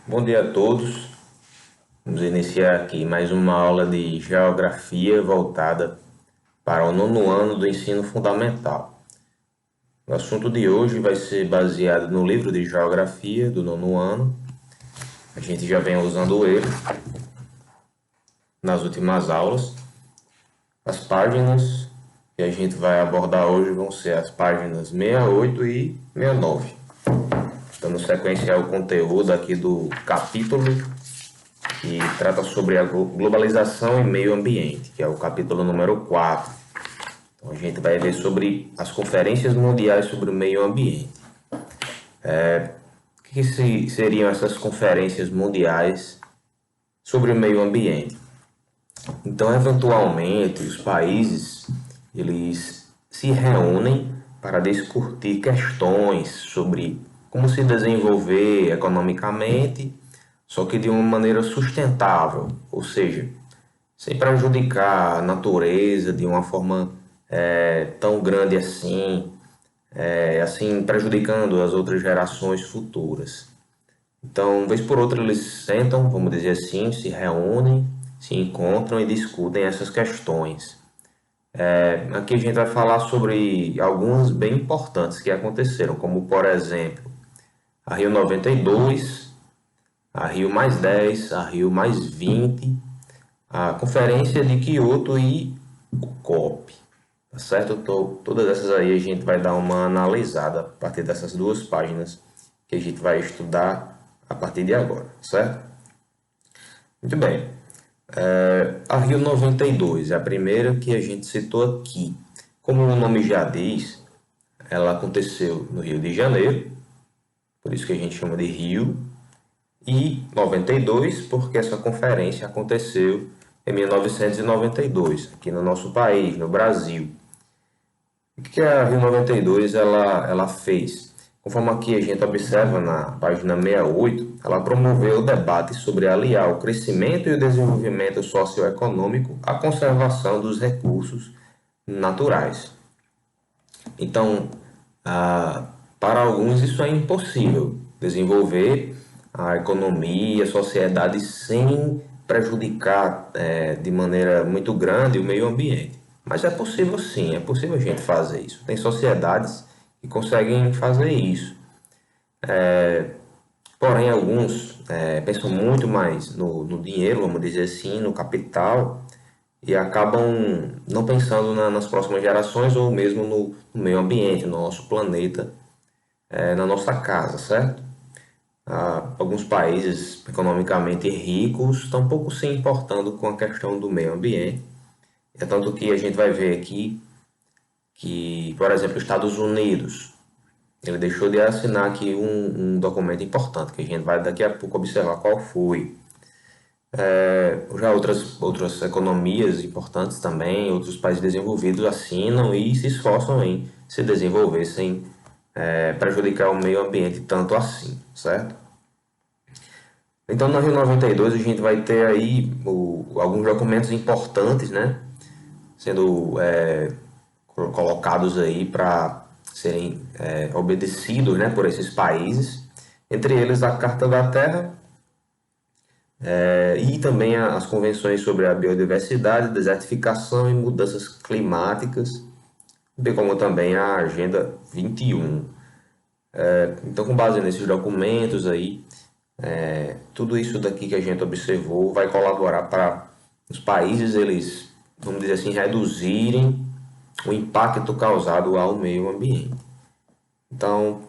Bom dia a todos. Vamos iniciar aqui mais uma aula de Geografia voltada para o nono ano do ensino fundamental. O assunto de hoje vai ser baseado no livro de Geografia do nono ano. A gente já vem usando ele nas últimas aulas. As páginas que a gente vai abordar hoje vão ser as páginas 68 e 69. Dando sequência ao conteúdo aqui do capítulo que trata sobre a globalização e meio ambiente, que é o capítulo número 4. Então, a gente vai ver sobre as conferências mundiais sobre o meio ambiente. O que seriam essas conferências mundiais sobre o meio ambiente? Então, eventualmente, os países eles se reúnem para discutir questões sobre como se desenvolver economicamente, só que de uma maneira sustentável, ou seja, sem prejudicar a natureza de uma forma tão grande assim prejudicando as outras gerações futuras. Então, vez por outra, eles sentam, vamos dizer assim, se reúnem, se encontram e discutem essas questões. Aqui a gente vai falar sobre algumas bem importantes que aconteceram, como, por exemplo, a Rio 92, a Rio mais 10, a Rio mais 20, a Conferência de Kyoto e o COP. Tá certo? Todas essas aí a gente vai dar uma analisada a partir dessas duas páginas que a gente vai estudar a partir de agora, certo? Muito bem. A Rio 92 é a primeira que a gente citou aqui. Como o nome já diz, ela aconteceu no Rio de Janeiro, por isso que a gente chama de Rio, e 92 porque essa conferência aconteceu em 1992, aqui no nosso país, no Brasil. O que a Rio 92 ela fez? Conforme aqui a gente observa na página 68, ela promoveu o debate sobre aliar o crescimento e o desenvolvimento socioeconômico à conservação dos recursos naturais. Então, para alguns isso é impossível, desenvolver a economia, a sociedade sem prejudicar de maneira muito grande o meio ambiente. Mas é possível sim, é possível a gente fazer isso. Tem sociedades que conseguem fazer isso. Porém, alguns pensam muito mais no dinheiro, vamos dizer assim, no capital, e acabam não pensando nas próximas gerações ou mesmo no meio ambiente, no nosso planeta, na nossa casa, certo? Alguns países economicamente ricos estão pouco se importando com a questão do meio ambiente. É tanto que a gente vai ver aqui que, por exemplo, os Estados Unidos, ele deixou de assinar aqui um documento importante, que a gente vai daqui a pouco observar qual foi. Já outras economias importantes também, outros países desenvolvidos assinam e se esforçam em se desenvolver sem prejudicar o meio ambiente tanto assim, certo? Então, na Rio 92 a gente vai ter aí alguns documentos importantes, né, sendo colocados aí para serem obedecidos, né, por esses países, entre eles a Carta da Terra e também as convenções sobre a biodiversidade, desertificação e mudanças climáticas, bem como também a Agenda 21. Então, com base nesses documentos aí, tudo isso daqui que a gente observou vai colaborar para os países, eles, vamos dizer assim, reduzirem o impacto causado ao meio ambiente. Então,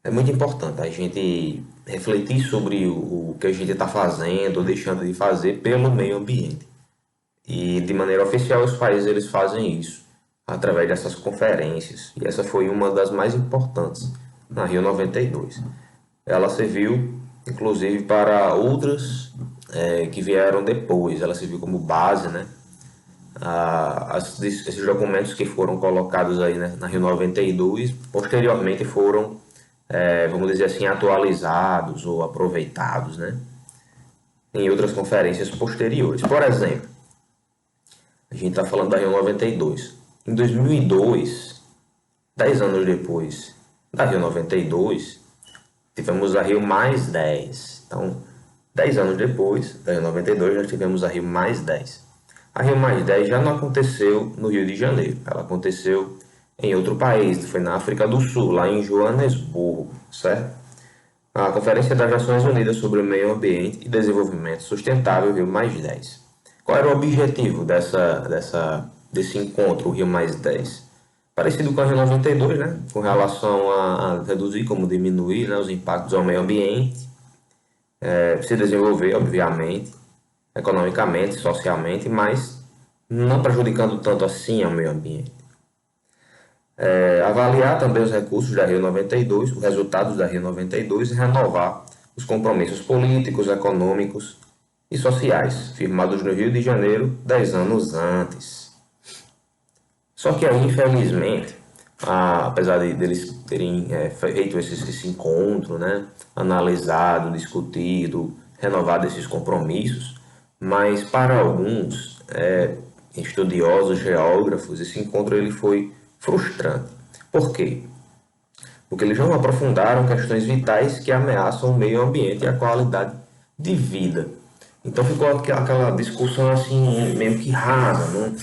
é muito importante a gente refletir sobre o que a gente está fazendo ou deixando de fazer pelo meio ambiente. E de maneira oficial os países eles fazem isso através dessas conferências. E essa foi uma das mais importantes na Rio 92. Ela serviu inclusive para outras que vieram depois. Ela serviu como base, né? Esses documentos que foram colocados aí, né, na Rio 92 posteriormente foram, vamos dizer assim, atualizados ou aproveitados, né, em outras conferências posteriores. Por exemplo, a gente está falando da Rio 92. Em 2002, 10 anos depois da Rio 92, tivemos a Rio mais 10. Então, 10 anos depois, da Rio 92, já tivemos a Rio mais 10. A Rio mais 10 já não aconteceu no Rio de Janeiro, ela aconteceu em outro país, foi na África do Sul, lá em Joanesburgo, certo? A Conferência das Nações Unidas sobre o Meio Ambiente e Desenvolvimento Sustentável, Rio mais 10. Qual era o objetivo desse encontro, o Rio mais 10? Parecido com a Rio 92, né? Com relação a reduzir, como diminuir, né, os impactos ao meio ambiente, se desenvolver, obviamente, economicamente, socialmente, mas não prejudicando tanto assim ao meio ambiente. Avaliar também os recursos da Rio 92, os resultados da Rio 92 e renovar os compromissos políticos, econômicos e sociais firmados no Rio de Janeiro 10 anos antes. Só que aí, infelizmente, apesar deles terem feito esse encontro, né, analisado, discutido, renovado esses compromissos, mas para alguns estudiosos, geógrafos, esse encontro ele foi frustrante. Por quê? Porque eles não aprofundaram questões vitais que ameaçam o meio ambiente e a qualidade de vida. Então ficou aquela discussão assim, meio que rasa.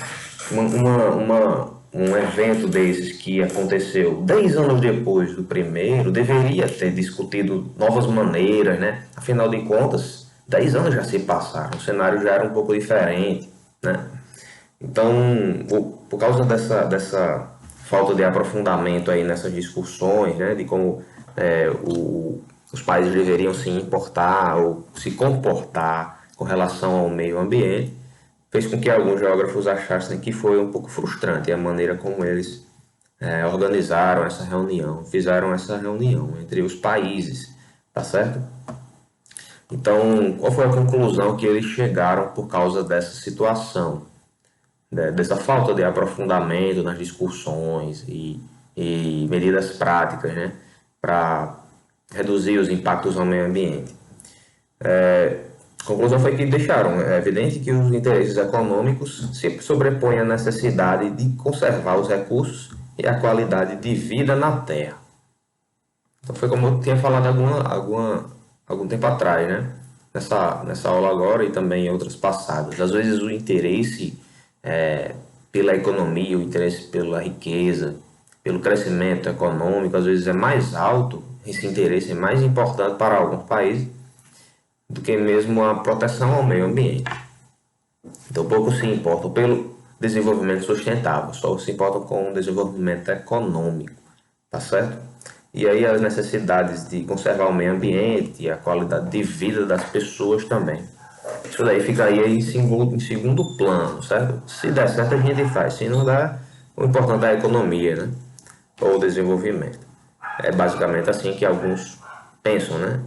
Um evento desses que aconteceu 10 anos depois do primeiro deveria ter discutido novas maneiras, né? Afinal de contas, 10 anos já se passaram, o cenário já era um pouco diferente, né? Então, por causa dessa falta de aprofundamento aí nessas discussões, né, de como os países deveriam se importar ou se comportar com relação ao meio ambiente, fez com que alguns geógrafos achassem que foi um pouco frustrante a maneira como eles organizaram essa reunião, fizeram essa reunião entre os países, tá certo? Então, qual foi a conclusão que eles chegaram por causa dessa situação? Dessa falta de aprofundamento nas discussões e medidas práticas, né, para reduzir os impactos ao meio ambiente. A conclusão foi que deixaram evidente que os interesses econômicos se sobrepõem à necessidade de conservar os recursos e a qualidade de vida na Terra. Então foi como eu tinha falado algum tempo atrás, né? Nessa aula agora e também em outras passadas. Às vezes o interesse pela economia, o interesse pela riqueza, pelo crescimento econômico, às vezes é mais alto, esse interesse é mais importante para alguns países do que mesmo a proteção ao meio ambiente. Então pouco se importam pelo desenvolvimento sustentável, só se importam com o desenvolvimento econômico, tá certo? E aí as necessidades de conservar o meio ambiente e a qualidade de vida das pessoas também. Isso daí fica aí em segundo plano, certo? Se der certo a gente faz, se não der, o importante é a economia, né? Ou o desenvolvimento. É basicamente assim que alguns pensam, né?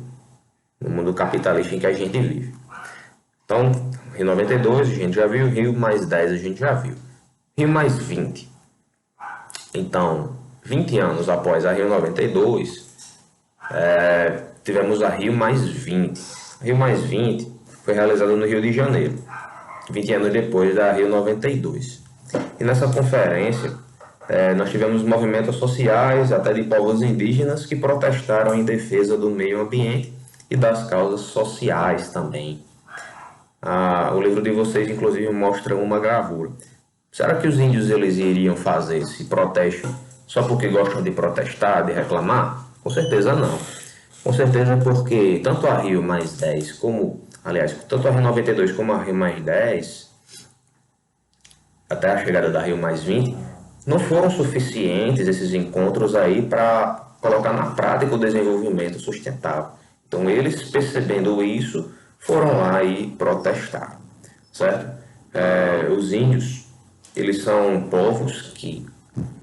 No mundo capitalista em que a gente vive. Então, Rio 92 a gente já viu, Rio mais 10 a gente já viu. Rio mais 20. Então, 20 anos após a Rio 92, tivemos a Rio mais 20. A Rio mais 20 foi realizada no Rio de Janeiro, 20 anos depois da Rio 92. E nessa conferência, nós tivemos movimentos sociais, até de povos indígenas, que protestaram em defesa do meio ambiente e das causas sociais também. O livro de vocês, inclusive, mostra uma gravura. Será que os índios eles iriam fazer esse protesto só porque gostam de protestar, de reclamar? Com certeza não. Com certeza porque tanto a Rio mais 10 como, aliás, tanto a Rio 92 como a Rio mais 10, até a chegada da Rio mais 20, não foram suficientes esses encontros aí para colocar na prática o desenvolvimento sustentável. Então eles, percebendo isso, foram lá e protestaram, certo? Os índios, eles são povos que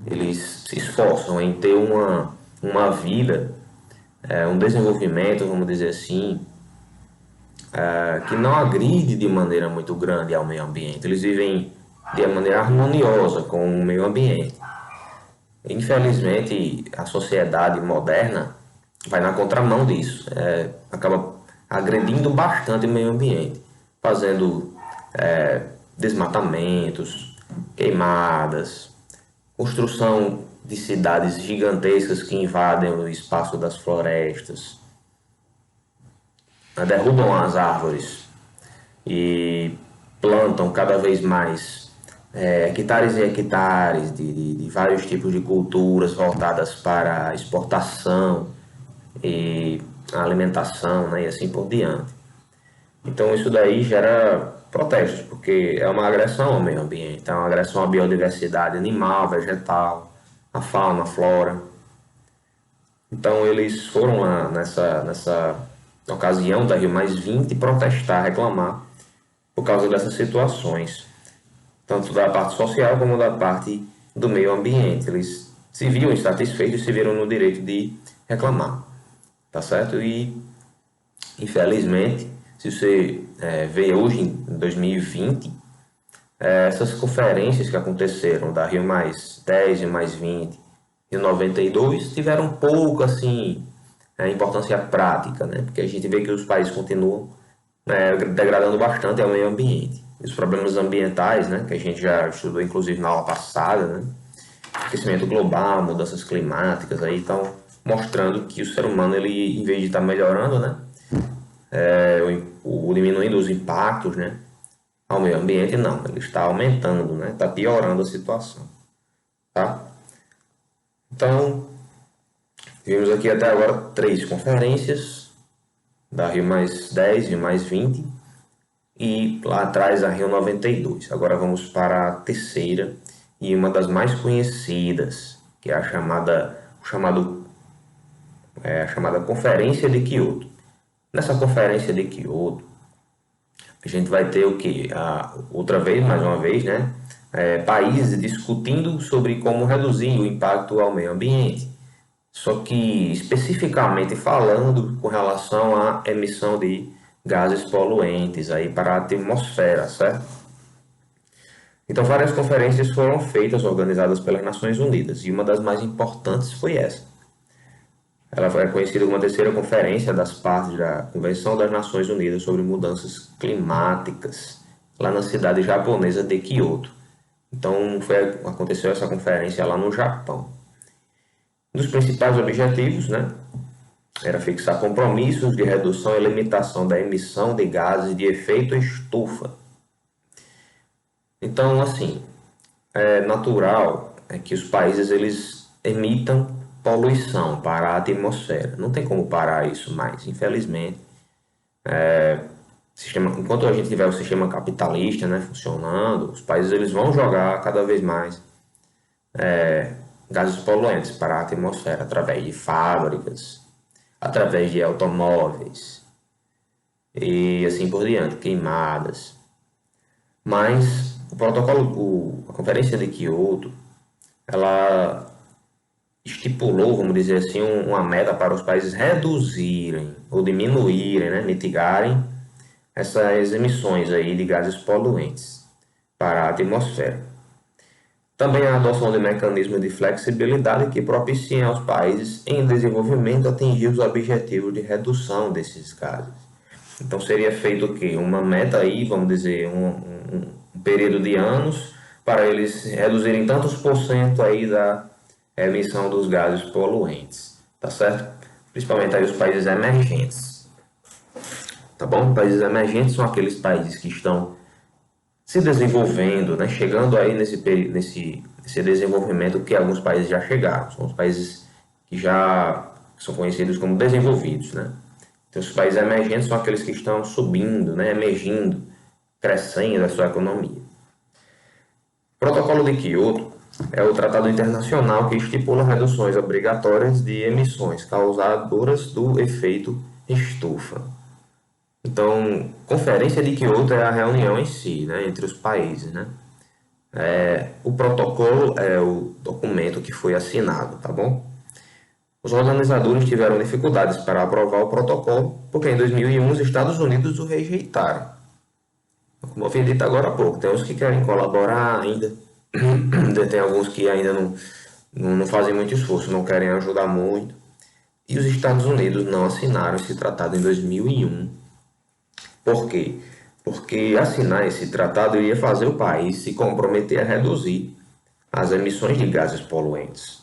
eles se esforçam em ter uma vida, um desenvolvimento, vamos dizer assim, que não agride de maneira muito grande ao meio ambiente. Eles vivem de maneira harmoniosa com o meio ambiente. Infelizmente, a sociedade moderna vai na contramão disso, acaba agredindo bastante o meio ambiente, fazendo desmatamentos, queimadas, construção de cidades gigantescas que invadem o espaço das florestas, derrubam as árvores e plantam cada vez mais hectares e hectares de vários tipos de culturas voltadas para a exportação e a alimentação, né, e assim por diante. Então isso daí gera protestos, porque é uma agressão ao meio ambiente, é uma agressão à biodiversidade animal, vegetal, à fauna, à flora. Então eles foram lá nessa ocasião da Rio Mais 20 protestar, reclamar por causa dessas situações, tanto da parte social como da parte do meio ambiente. Eles se viam insatisfeitos e se viram no direito de reclamar, tá certo? E infelizmente, se você vê hoje em 2020, essas conferências que aconteceram da Rio Mais 10 e Mais 20 e 92 tiveram pouco assim importância prática, né? Porque a gente vê que os países continuam degradando bastante ao meio ambiente. E os problemas ambientais, né, que a gente já estudou inclusive na aula passada, né? Aquecimento global, mudanças climáticas aí estão mostrando que o ser humano, ele, em vez de estar melhorando, né, diminuindo os impactos, né, ao meio ambiente, não, ele está aumentando, né, está piorando a situação, tá? Então, vimos aqui até agora 3 conferências, da Rio Mais 10 e Mais 20, e lá atrás a Rio 92. Agora vamos para a terceira e uma das mais conhecidas, que é a chamada Conferência de Kyoto. Nessa Conferência de Kyoto, a gente vai ter o que? Outra vez, mais uma vez, né? Países discutindo sobre como reduzir o impacto ao meio ambiente. Só que especificamente falando com relação à emissão de gases poluentes aí para a atmosfera, certo? Então várias conferências foram feitas, organizadas pelas Nações Unidas, e uma das mais importantes foi essa. Ela é conhecida como a terceira conferência das partes da Convenção das Nações Unidas sobre Mudanças Climáticas, lá na cidade japonesa de Kyoto. Então aconteceu essa conferência lá no Japão. Um dos principais objetivos, né, era fixar compromissos de redução e limitação da emissão de gases de efeito estufa. Então, assim, é natural que os países eles emitam poluição para a atmosfera. Não tem como parar isso mais, infelizmente. Enquanto a gente tiver o sistema capitalista, né, funcionando, os países eles vão jogar cada vez mais gases poluentes para a atmosfera através de fábricas, através de automóveis e assim por diante, queimadas. Mas a Conferência de Kyoto, ela estipulou, vamos dizer assim, uma meta para os países reduzirem ou diminuírem, né, mitigarem essas emissões aí de gases poluentes para a atmosfera. Também a adoção de mecanismos de flexibilidade que propiciem aos países em desenvolvimento atingir os objetivos de redução desses gases. Então seria feito o quê? Uma meta aí, vamos dizer, um período de anos para eles reduzirem tantos por cento aí da emissão dos gases poluentes, tá certo? Principalmente aí os países emergentes, tá bom? Países emergentes são aqueles países que estão se desenvolvendo, né? Chegando aí nesse desenvolvimento que alguns países já chegaram, são os países que já são conhecidos como desenvolvidos, né? Então, os países emergentes são aqueles que estão subindo, né? Emergindo, crescendo a sua economia. O Protocolo de Kyoto é o tratado internacional que estipula reduções obrigatórias de emissões causadoras do efeito estufa. Então, Conferência de Kyoto é a reunião em si, né, entre os países, né? O protocolo é o documento que foi assinado, tá bom? Os organizadores tiveram dificuldades para aprovar o protocolo, porque em 2001 os Estados Unidos o rejeitaram. Como eu havia dito agora há pouco, tem uns que querem colaborar ainda, tem alguns que ainda não fazem muito esforço, não querem ajudar muito. E os Estados Unidos não assinaram esse tratado em 2001. Por quê? Porque assinar esse tratado iria fazer o país se comprometer a reduzir as emissões de gases poluentes.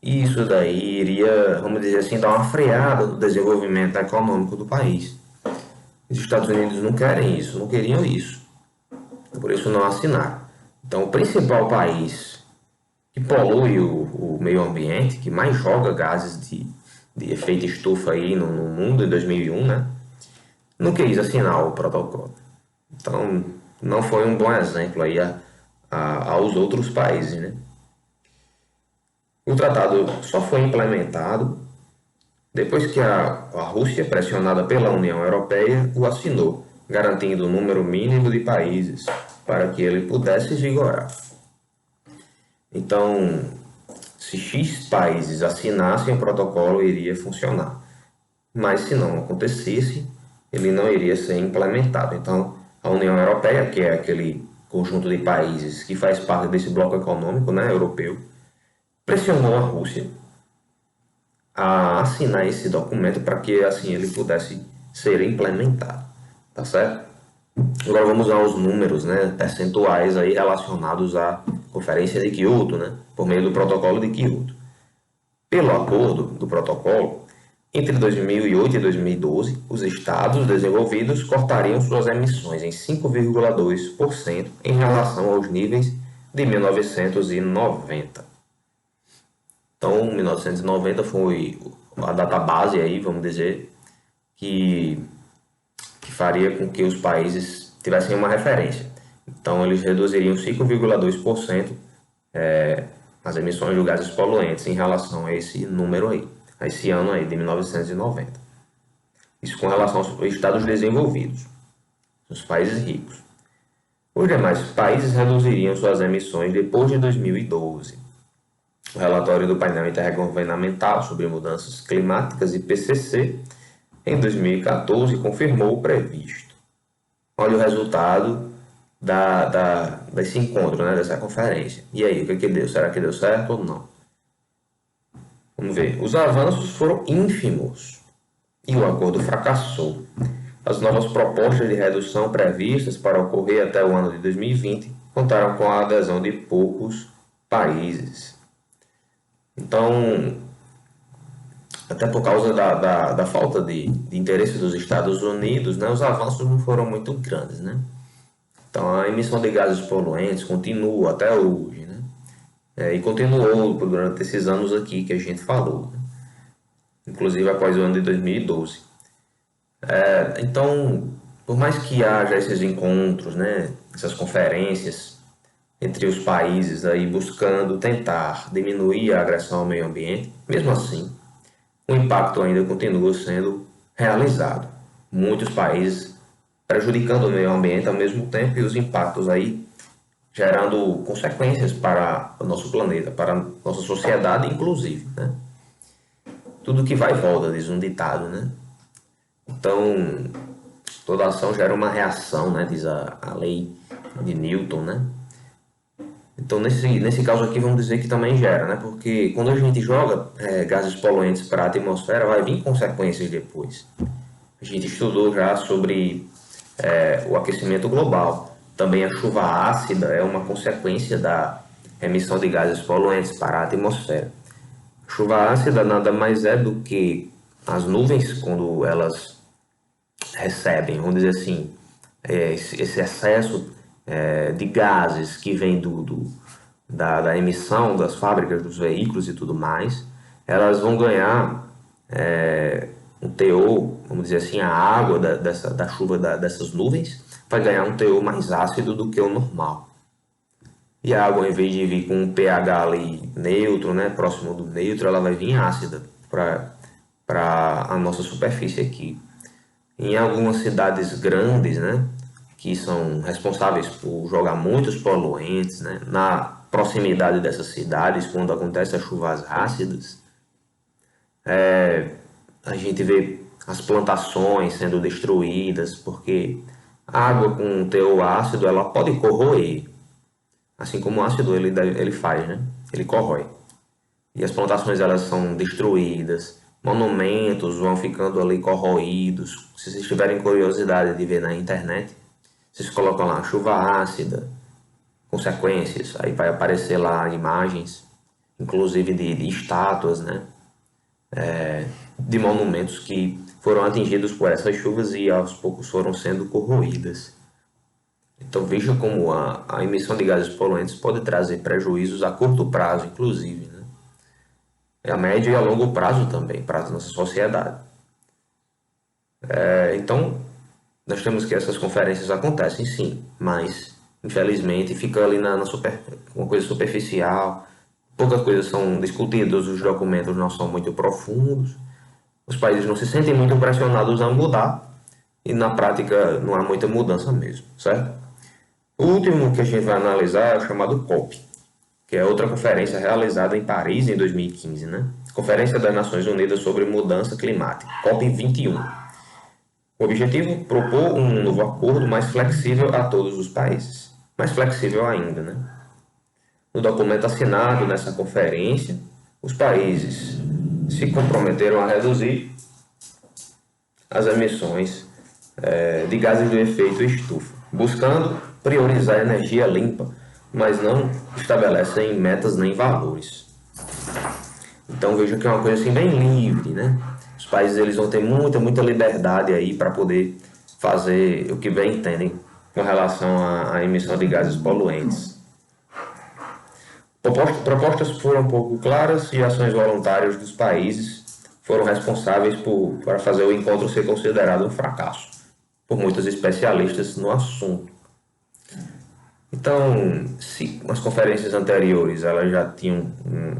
E isso daí iria, vamos dizer assim, dar uma freada no desenvolvimento econômico do país. Os Estados Unidos não querem isso, não queriam isso. Por isso não assinaram. Então, o principal país que polui o meio ambiente, que mais joga gases de efeito estufa aí no mundo em 2001, né? Não quis assinar o protocolo. Então, não foi um bom exemplo aí aos outros países, né? O tratado só foi implementado depois que a Rússia, pressionada pela União Europeia, o assinou, garantindo o número mínimo de países para que ele pudesse vigorar. Então, se X países assinassem o protocolo, iria funcionar. Mas se não acontecesse, ele não iria ser implementado. Então, a União Europeia, que é aquele conjunto de países que faz parte desse bloco econômico, né, europeu, pressionou a Rússia a assinar esse documento para que assim ele pudesse ser implementado, tá certo? Agora vamos aos números, né, percentuais aí relacionados à Conferência de Kyoto, né, por meio do Protocolo de Kyoto. Pelo acordo do protocolo, entre 2008 e 2012, os estados desenvolvidos cortariam suas emissões em 5,2% em relação aos níveis de 1990. Então, 1990 foi a data base aí, vamos dizer, que faria com que os países tivessem uma referência. Então, eles reduziriam 5,2% as emissões de gases poluentes em relação a esse número aí, a esse ano aí de 1990. Isso com relação aos estados desenvolvidos, os países ricos. Os demais países reduziriam suas emissões depois de 2012. O relatório do painel intergovernamental sobre mudanças climáticas, IPCC, em 2014 confirmou o previsto. Olha o resultado desse encontro, né, dessa conferência. E aí, o que deu? Será que deu certo ou não? Vamos ver. Os avanços foram ínfimos e o acordo fracassou. As novas propostas de redução previstas para ocorrer até o ano de 2020 contaram com a adesão de poucos países. Então, até por causa da falta de interesse dos Estados Unidos, né, os avanços não foram muito grandes, né? Então, a emissão de gases poluentes continua até hoje, né? E continuou durante esses anos aqui que a gente falou, né? Inclusive após o ano de 2012. Então, por mais que haja esses encontros, né, essas conferências entre os países aí buscando tentar diminuir a agressão ao meio ambiente, mesmo assim, o impacto ainda continua sendo realizado. Muitos países prejudicando o meio ambiente ao mesmo tempo e os impactos aí gerando consequências para o nosso planeta, para a nossa sociedade inclusive, né? Tudo que vai e volta, diz um ditado, né? Então, toda ação gera uma reação, né? Diz a lei de Newton, né? Então, nesse caso aqui, vamos dizer que também gera, né? Porque quando a gente joga gases poluentes para a atmosfera, vai vir consequências depois. A gente estudou já sobre o aquecimento global. Também a chuva ácida é uma consequência da emissão de gases poluentes para a atmosfera. A chuva ácida nada mais é do que as nuvens, quando elas recebem, vamos dizer assim, esse excesso de gases que vem da emissão das fábricas, dos veículos e tudo mais, elas vão ganhar um teor, vamos dizer assim, a água da chuva dessas nuvens vai ganhar um teor mais ácido do que o normal. E a água, em vez de vir com um pH ali neutro, né, próximo do neutro, ela vai vir ácida para a nossa superfície aqui. Em algumas cidades grandes, né, que são responsáveis por jogar muitos poluentes, né, na proximidade dessas cidades, quando acontecem as chuvas ácidas, a gente vê as plantações sendo destruídas, porque a água com teor ácido ela pode corroer, assim como o ácido ele faz, né? Ele corrói. E as plantações elas são destruídas, monumentos vão ficando ali corroídos. Se vocês tiverem curiosidade de ver na internet, vocês colocam lá chuva ácida, consequências, aí vai aparecer lá imagens, inclusive de estátuas, né? De monumentos que foram atingidos por essas chuvas e aos poucos foram sendo corroídas. Então veja como a emissão de gases poluentes pode trazer prejuízos a curto prazo, inclusive, né? A médio e a longo prazo também, para a nossa sociedade. Então, nós temos que essas conferências acontecem sim, mas infelizmente fica ali uma coisa superficial, poucas coisas são discutidas, os documentos não são muito profundos, os países não se sentem muito pressionados a mudar e na prática não há muita mudança mesmo, certo? O último que a gente vai analisar é o chamado COP, que é outra conferência realizada em Paris em 2015, né? Conferência das Nações Unidas sobre Mudança Climática, COP21. O objetivo é propor um novo acordo mais flexível a todos os países. Mais flexível ainda, né? No documento assinado nessa conferência, os países se comprometeram a reduzir as emissões de gases do efeito estufa, buscando priorizar a energia limpa, mas não estabelecem metas nem valores. Então veja que é uma coisa assim bem livre, né? Os países eles vão ter muita liberdade aí para poder fazer o que bem entendem com relação à emissão de gases poluentes. Propostas foram um pouco claras e ações voluntárias dos países foram responsáveis para fazer o encontro ser considerado um fracasso por muitos especialistas no assunto. Então, se as conferências anteriores elas já tinham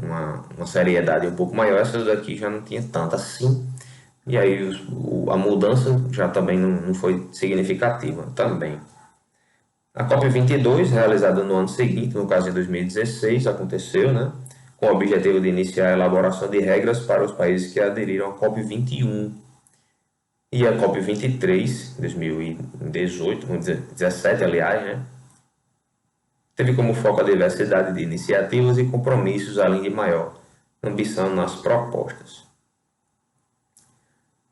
uma seriedade um pouco maior, essas daqui já não tinha tanta assim. E aí a mudança já também não foi significativa também. A COP22, realizada no ano seguinte, no caso em 2016, aconteceu, né, com o objetivo de iniciar a elaboração de regras para os países que aderiram à COP21. E a COP23, 2018, 2017, aliás, né, teve como foco a diversidade de iniciativas e compromissos, além de maior ambição nas propostas.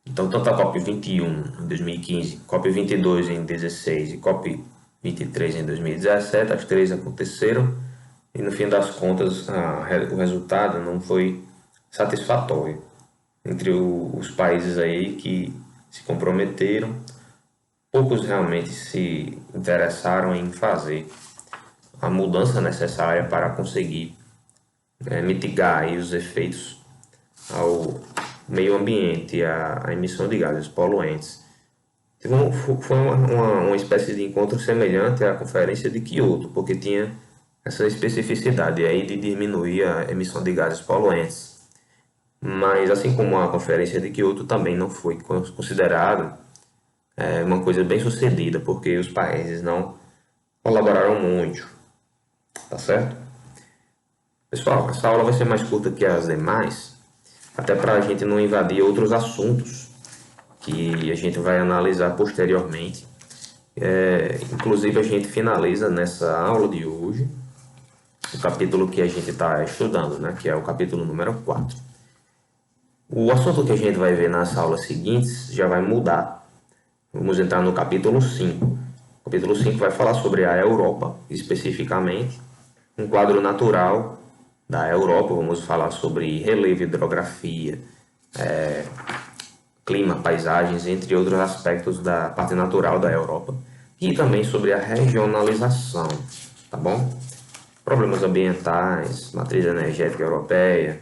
Então, tanto a COP21 em 2015, COP22 em 2016 e COP23 em 2017, as três aconteceram e no fim das contas o resultado não foi satisfatório. Entre os países aí que se comprometeram, poucos realmente se interessaram em fazer a mudança necessária para conseguir mitigar aí os efeitos ao meio ambiente, a emissão de gases poluentes. Foi uma espécie de encontro semelhante à Conferência de Kyoto, porque tinha essa especificidade aí de diminuir a emissão de gases poluentes. Mas assim como a Conferência de Kyoto também não foi considerado uma coisa bem sucedida, porque os países não colaboraram muito, tá certo? Pessoal, essa aula vai ser mais curta que as demais, até para a gente não invadir outros assuntos que a gente vai analisar posteriormente. Inclusive a gente finaliza nessa aula de hoje o capítulo que a gente está estudando, né, que é o capítulo número 4. O assunto que a gente vai ver nas aulas seguintes já vai mudar. Vamos entrar no capítulo 5. O capítulo 5 vai falar sobre a Europa, especificamente, um quadro natural da Europa. Vamos falar sobre relevo, hidrografia, clima, paisagens, entre outros aspectos da parte natural da Europa. E também sobre a regionalização, tá bom? Problemas ambientais, matriz energética europeia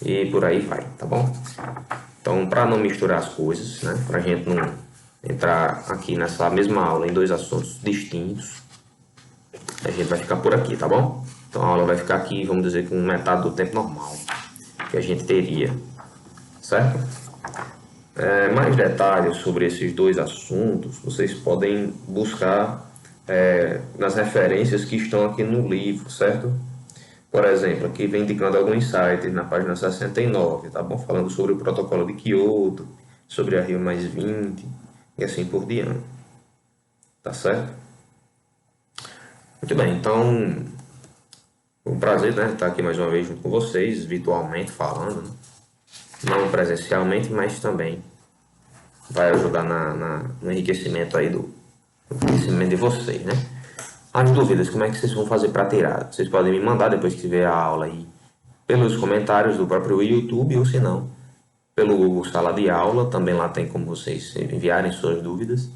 e por aí vai, tá bom? Então, para não misturar as coisas, né, para a gente não entrar aqui nessa mesma aula em dois assuntos distintos, a gente vai ficar por aqui, tá bom? Então a aula vai ficar aqui, vamos dizer, com metade do tempo normal que a gente teria, certo? Mais detalhes sobre esses dois assuntos vocês podem buscar nas referências que estão aqui no livro, certo? Por exemplo, aqui vem indicando alguns sites na página 69, tá bom? Falando sobre o protocolo de Kyoto, sobre a Rio+20 e assim por diante, tá certo? Muito bem, então, um prazer, né, estar aqui mais uma vez junto com vocês, virtualmente falando, né? Não presencialmente, mas também vai ajudar no enriquecimento aí do conhecimento de vocês, né? As dúvidas, como é que vocês vão fazer para tirar? Vocês podem me mandar depois que tiver a aula aí pelos comentários do próprio YouTube, ou se não, pelo Sala de Aula, também lá tem como vocês enviarem suas dúvidas,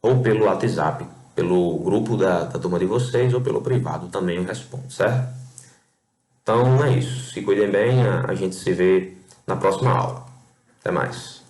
ou pelo WhatsApp, pelo grupo da turma de vocês, ou pelo privado também eu respondo, certo? Então é isso. Se cuidem bem, a gente se vê na próxima aula. Até mais.